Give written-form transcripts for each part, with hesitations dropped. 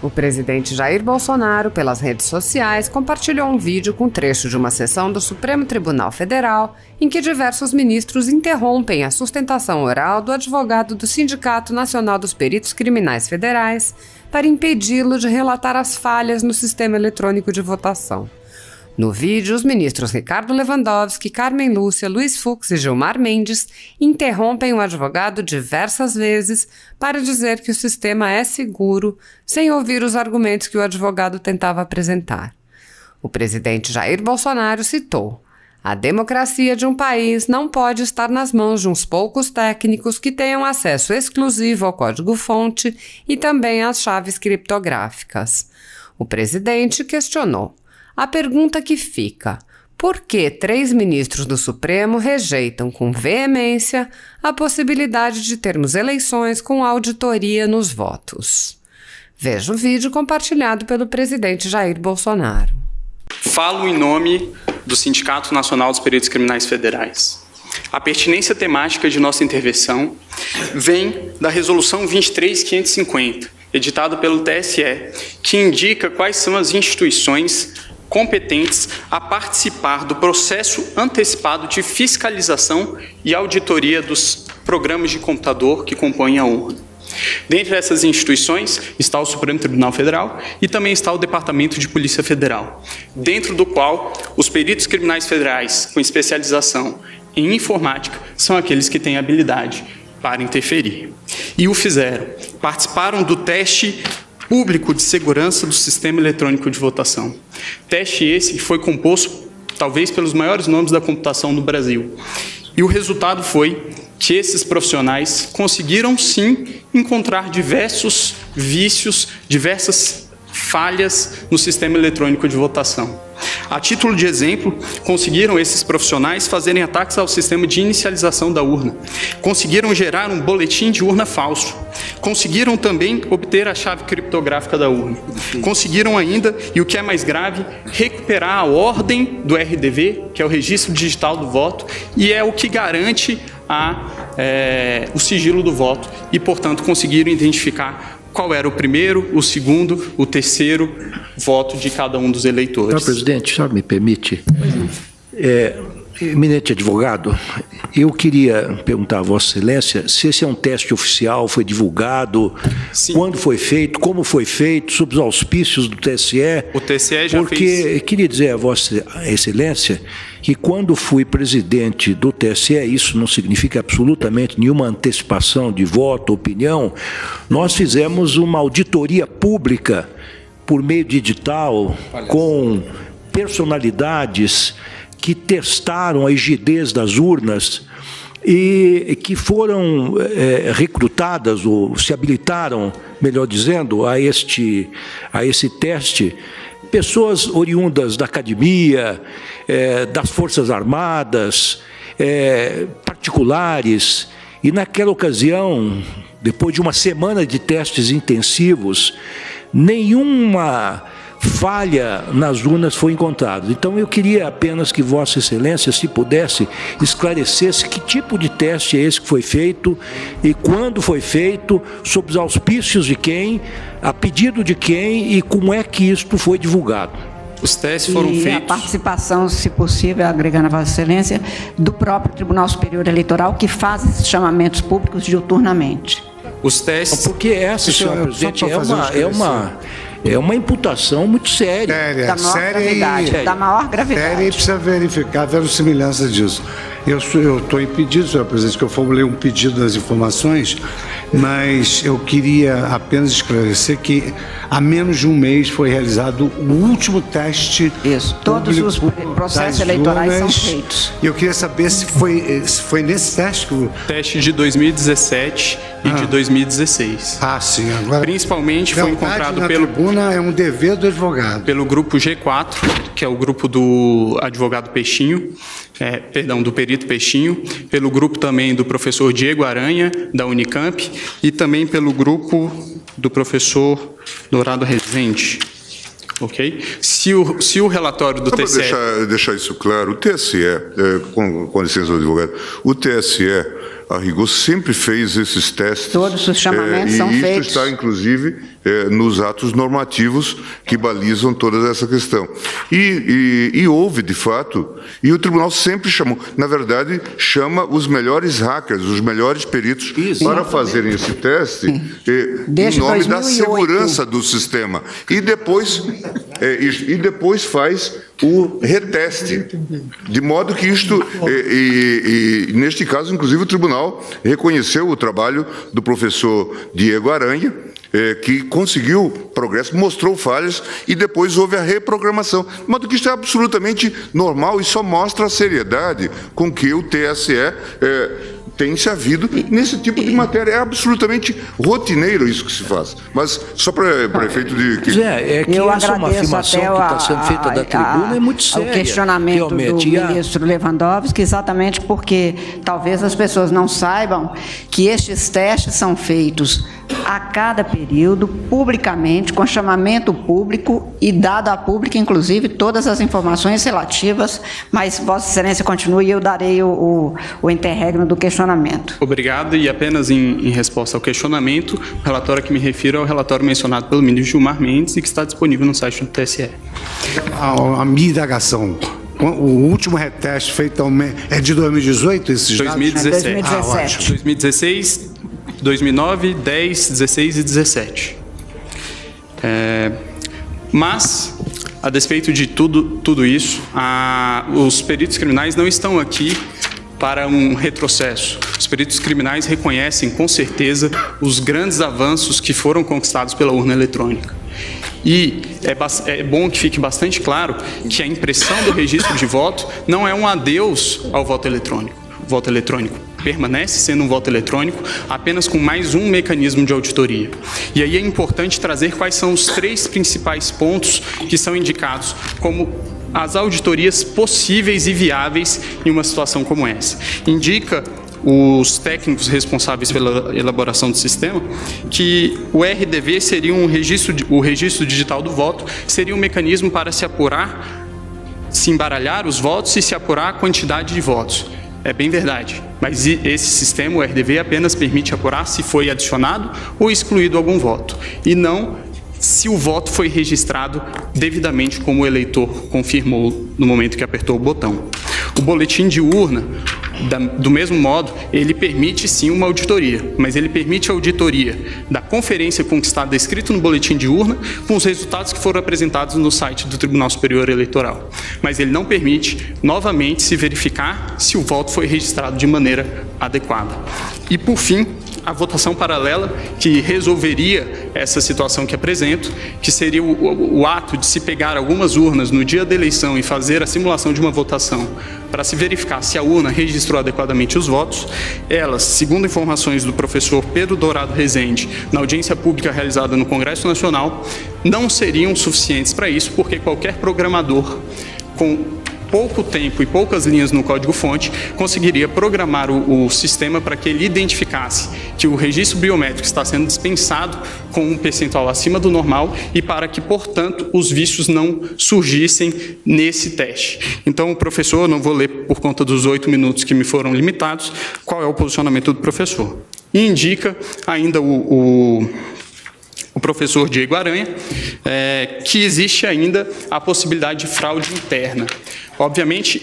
O presidente Jair Bolsonaro, pelas redes sociais, compartilhou um vídeo com trecho de uma sessão do Supremo Tribunal Federal em que diversos ministros interrompem a sustentação oral do advogado do Sindicato Nacional dos Peritos Criminais Federais para impedi-lo de relatar as falhas no sistema eletrônico de votação. No vídeo, os ministros Ricardo Lewandowski, Carmen Lúcia, Luiz Fux e Gilmar Mendes interrompem o advogado diversas vezes para dizer que o sistema é seguro, sem ouvir os argumentos que o advogado tentava apresentar. O presidente Jair Bolsonaro citou: "A democracia de um país não pode estar nas mãos de uns poucos técnicos que tenham acesso exclusivo ao código-fonte e também às chaves criptográficas." O presidente questionou: "A pergunta que fica: por que 3 ministros do Supremo rejeitam com veemência a possibilidade de termos eleições com auditoria nos votos?" Veja o vídeo compartilhado pelo presidente Jair Bolsonaro. Falo em nome do Sindicato Nacional dos Peritos Criminais Federais. A pertinência temática de nossa intervenção vem da Resolução 23.550, editada pelo TSE, que indica quais são as instituições competentes a participar do processo antecipado de fiscalização e auditoria dos programas de computador que compõem a urna. Dentre essas instituições está o Supremo Tribunal Federal e também está o Departamento de Polícia Federal, dentro do qual os peritos criminais federais com especialização em informática são aqueles que têm habilidade para interferir. E o fizeram. Participaram do teste público de segurança do sistema eletrônico de votação. Teste esse que foi composto, talvez, pelos maiores nomes da computação no Brasil. E o resultado foi que esses profissionais conseguiram, sim, encontrar diversos vícios, diversas falhas no sistema eletrônico de votação. A título de exemplo, conseguiram esses profissionais fazerem ataques ao sistema de inicialização da urna. Conseguiram gerar um boletim de urna falso. Conseguiram também obter a chave criptográfica da urna. Conseguiram ainda, e o que é mais grave, recuperar a ordem do RDV, que é o Registro Digital do Voto, e é o que garante o sigilo do voto. E, portanto, conseguiram identificar qual era o primeiro, o segundo, o terceiro voto de cada um dos eleitores. Senhor presidente, o senhor me permite? Eminente advogado, eu queria perguntar a Vossa Excelência se esse é um teste oficial, foi divulgado, sim, quando foi feito, como foi feito, sob os auspícios do TSE. O TSE já fez. Porque queria dizer a Vossa Excelência que quando fui presidente do TSE, isso não significa absolutamente nenhuma antecipação de voto, opinião, nós fizemos uma auditoria pública por meio de edital, com personalidades que testaram a rigidez das urnas e que foram recrutadas, ou se habilitaram, melhor dizendo, a esse teste, pessoas oriundas da academia, das Forças Armadas, particulares, e naquela ocasião, depois de uma semana de testes intensivos, nenhuma falha nas urnas foi encontrada. Então eu queria apenas que Vossa Excelência, se pudesse, esclarecesse que tipo de teste é esse que foi feito e quando foi feito, sob os auspícios de quem, a pedido de quem e como é que isto foi divulgado. Os testes foram feitos... a participação, se possível, agregando a Vossa Excelência, do próprio Tribunal Superior Eleitoral, que faz esses chamamentos públicos diuturnamente. Os testes... Porque essa, senhor presidente, é uma imputação muito séria. Da maior gravidade. Séria, e precisa verificar a verossimilhança disso. Eu estou impedido, senhor presidente, que eu formulei um pedido das informações, mas eu queria apenas esclarecer que há menos de um mês foi realizado o último teste. Isso, todos os processos eleitorais são feitos. E eu queria saber se foi nesse teste que o teste de 2017 e de 2016. Sim. Agora, principalmente foi encontrado pelo... tribuna é um dever do advogado. Pelo grupo G4, que é o grupo do advogado Peixinho, do perito Peixinho, pelo grupo também do professor Diego Aranha, da Unicamp, e também pelo grupo do professor Dourado Rezende. Ok? Se o relatório do TSE... Para deixar isso claro, o TSE, com licença do advogado, o TSE a rigor, sempre fez esses testes. Todos os chamamentos são feitos. E isso está, inclusive, nos atos normativos que balizam toda essa questão. E houve, de fato, e o tribunal sempre chamou, na verdade, chama os melhores hackers, os melhores peritos para fazerem esse teste em nome da segurança do sistema. E depois faz o reteste. De modo que isto, neste caso, inclusive, o tribunal reconheceu o trabalho do professor Diego Aranha, que conseguiu progresso, mostrou falhas e depois houve a reprogramação. De modo que isso é absolutamente normal e só mostra a seriedade com que o TSE tem se havido nesse tipo de matéria. É absolutamente rotineiro isso que se faz. Mas só para efeito de... Zé, que eu essa é uma afirmação que está sendo feita da tribuna é muito séria. O questionamento do ministro Lewandowski, exatamente porque talvez as pessoas não saibam que estes testes são feitos a cada período, publicamente, com chamamento público e dado a público, inclusive, todas as informações relativas, mas Vossa Excelência continue e eu darei o interregno do questionamento. Obrigado, e apenas em resposta ao questionamento, o relatório a que me refiro é o relatório mencionado pelo ministro Gilmar Mendes e que está disponível no site do TSE. A minha indagação, o último reteste feito é de 2018, esses 2017. dados? 2017. 2016, 2009, 10, 16 e 17. Mas, a despeito de tudo isso, os peritos criminais não estão aqui para um retrocesso. Os peritos criminais reconhecem, com certeza, os grandes avanços que foram conquistados pela urna eletrônica. E é bom que fique bastante claro que a impressão do registro de voto não é um adeus ao voto eletrônico. O voto eletrônico permanece sendo um voto eletrônico, apenas com mais um mecanismo de auditoria. E aí é importante trazer quais são os 3 principais pontos que são indicados como as auditorias possíveis e viáveis em uma situação como essa. Indica os técnicos responsáveis pela elaboração do sistema que o RDV seria o registro digital do voto, seria um mecanismo para se apurar, se embaralhar os votos e se apurar a quantidade de votos. É bem verdade, mas esse sistema, o RDV, apenas permite apurar se foi adicionado ou excluído algum voto, e não se o voto foi registrado devidamente como o eleitor confirmou no momento que apertou o botão. O boletim de urna, do mesmo modo, ele permite sim uma auditoria, mas ele permite a auditoria da conferência conquistada escrito no boletim de urna com os resultados que foram apresentados no site do Tribunal Superior Eleitoral. Mas ele não permite, novamente, se verificar se o voto foi registrado de maneira adequada. E, por fim, a votação paralela, que resolveria essa situação que apresento, que seria o ato de se pegar algumas urnas no dia da eleição e fazer a simulação de uma votação para se verificar se a urna registrou adequadamente os votos. Elas, segundo informações do professor Pedro Dourado Rezende, na audiência pública realizada no Congresso Nacional, não seriam suficientes para isso, porque qualquer programador com pouco tempo e poucas linhas no código-fonte conseguiria programar o sistema para que ele identificasse que o registro biométrico está sendo dispensado com um percentual acima do normal e para que, portanto, os vícios não surgissem nesse teste. Então, o professor, não vou ler por conta dos 8 minutos que me foram limitados, qual é o posicionamento do professor. E indica ainda o professor Diego Aranha, que existe ainda a possibilidade de fraude interna. Obviamente,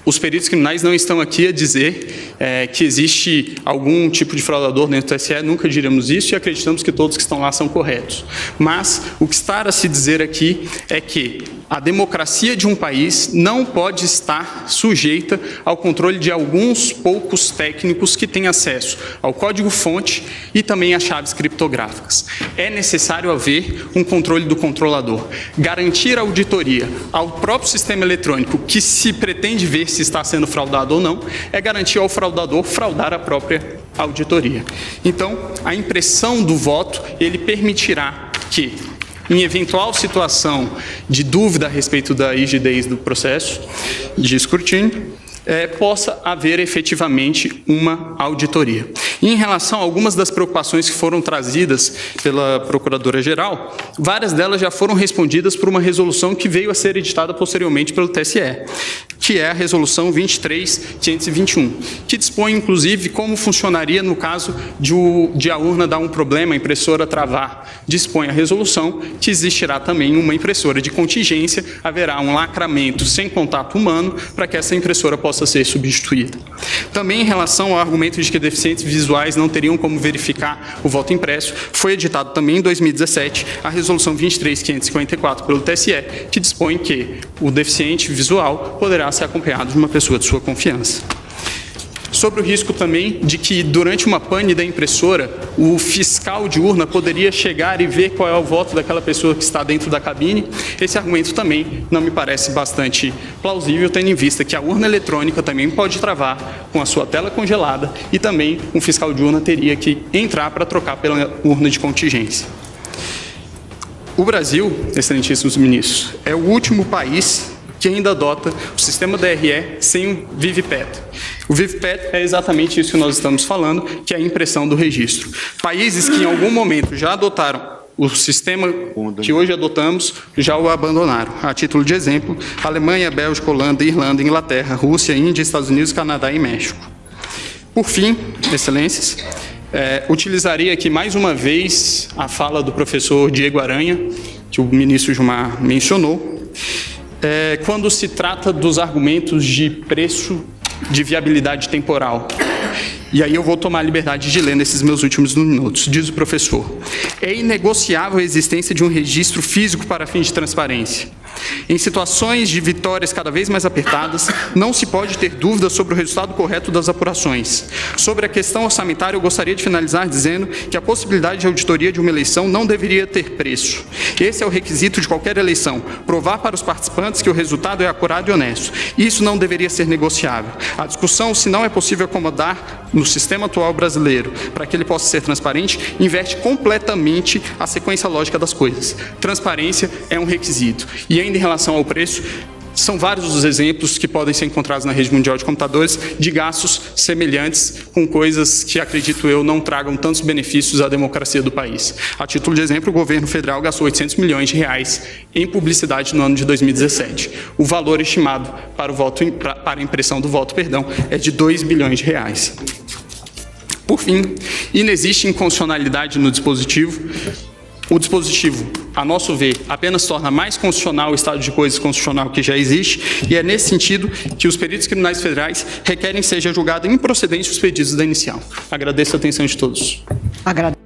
os peritos criminais não estão aqui a dizer que existe algum tipo de fraudador dentro do TSE, nunca diremos isso e acreditamos que todos que estão lá são corretos. Mas o que está a se dizer aqui é que a democracia de um país não pode estar sujeita ao controle de alguns poucos técnicos que têm acesso ao código-fonte e também às chaves criptográficas. É necessário haver um controle do controlador, garantir a auditoria ao próprio sistema eletrônico que se pretende ver se está sendo fraudado ou não, é garantir ao fraudador fraudar a própria auditoria. Então, a impressão do voto, ele permitirá que, em eventual situação de dúvida a respeito da rigidez do processo de escrutínio, possa haver efetivamente uma auditoria. Em relação a algumas das preocupações que foram trazidas pela Procuradora-Geral, várias delas já foram respondidas por uma resolução que veio a ser editada posteriormente pelo TSE, que é a Resolução 23.521, que dispõe, inclusive, como funcionaria no caso de a urna dar um problema, a impressora travar. Dispõe a resolução que existirá também uma impressora de contingência, haverá um lacramento sem contato humano para que essa impressora possa ser substituída. Também em relação ao argumento de que deficientes visuais não teriam como verificar o voto impresso, foi editado também em 2017 a Resolução 23.554 pelo TSE, que dispõe que o deficiente visual poderá ser acompanhado de uma pessoa de sua confiança. Sobre o risco também de que, durante uma pane da impressora, o fiscal de urna poderia chegar e ver qual é o voto daquela pessoa que está dentro da cabine, esse argumento também não me parece bastante plausível, tendo em vista que a urna eletrônica também pode travar com a sua tela congelada e também um fiscal de urna teria que entrar para trocar pela urna de contingência. O Brasil, excelentíssimos ministros, é o último país que ainda adota o sistema DRE sem o VivPET. O VivPET é exatamente isso que nós estamos falando, que é a impressão do registro. Países que em algum momento já adotaram o sistema que hoje adotamos, já o abandonaram. A título de exemplo, Alemanha, Bélgica, Holanda, Irlanda, Inglaterra, Rússia, Índia, Estados Unidos, Canadá e México. Por fim, excelências, utilizaria aqui mais uma vez a fala do professor Diego Aranha, que o ministro Gilmar mencionou, quando se trata dos argumentos de preço de viabilidade temporal. E aí eu vou tomar a liberdade de ler nesses meus últimos minutos. Diz o professor: é inegociável a existência de um registro físico para fins de transparência. Em situações de vitórias cada vez mais apertadas, não se pode ter dúvida sobre o resultado correto das apurações. Sobre a questão orçamentária, eu gostaria de finalizar dizendo que a possibilidade de auditoria de uma eleição não deveria ter preço. Esse é o requisito de qualquer eleição, provar para os participantes que o resultado é acurado e honesto. Isso não deveria ser negociável. A discussão, se não é possível acomodar no sistema atual brasileiro, para que ele possa ser transparente, inverte completamente a sequência lógica das coisas. Transparência é um requisito. E ainda em relação ao preço, são vários os exemplos que podem ser encontrados na rede mundial de computadores de gastos semelhantes com coisas que, acredito eu, não tragam tantos benefícios à democracia do país. A título de exemplo, o governo federal gastou 800 milhões de reais em publicidade no ano de 2017. O valor estimado para a impressão do voto, é de 2 bilhões de reais. Por fim, inexiste inconstitucionalidade no dispositivo. O dispositivo, a nosso ver, apenas torna mais constitucional o estado de coisas constitucional que já existe, e é nesse sentido que os peritos criminais federais requerem que seja julgado improcedente os pedidos da inicial. Agradeço a atenção de todos.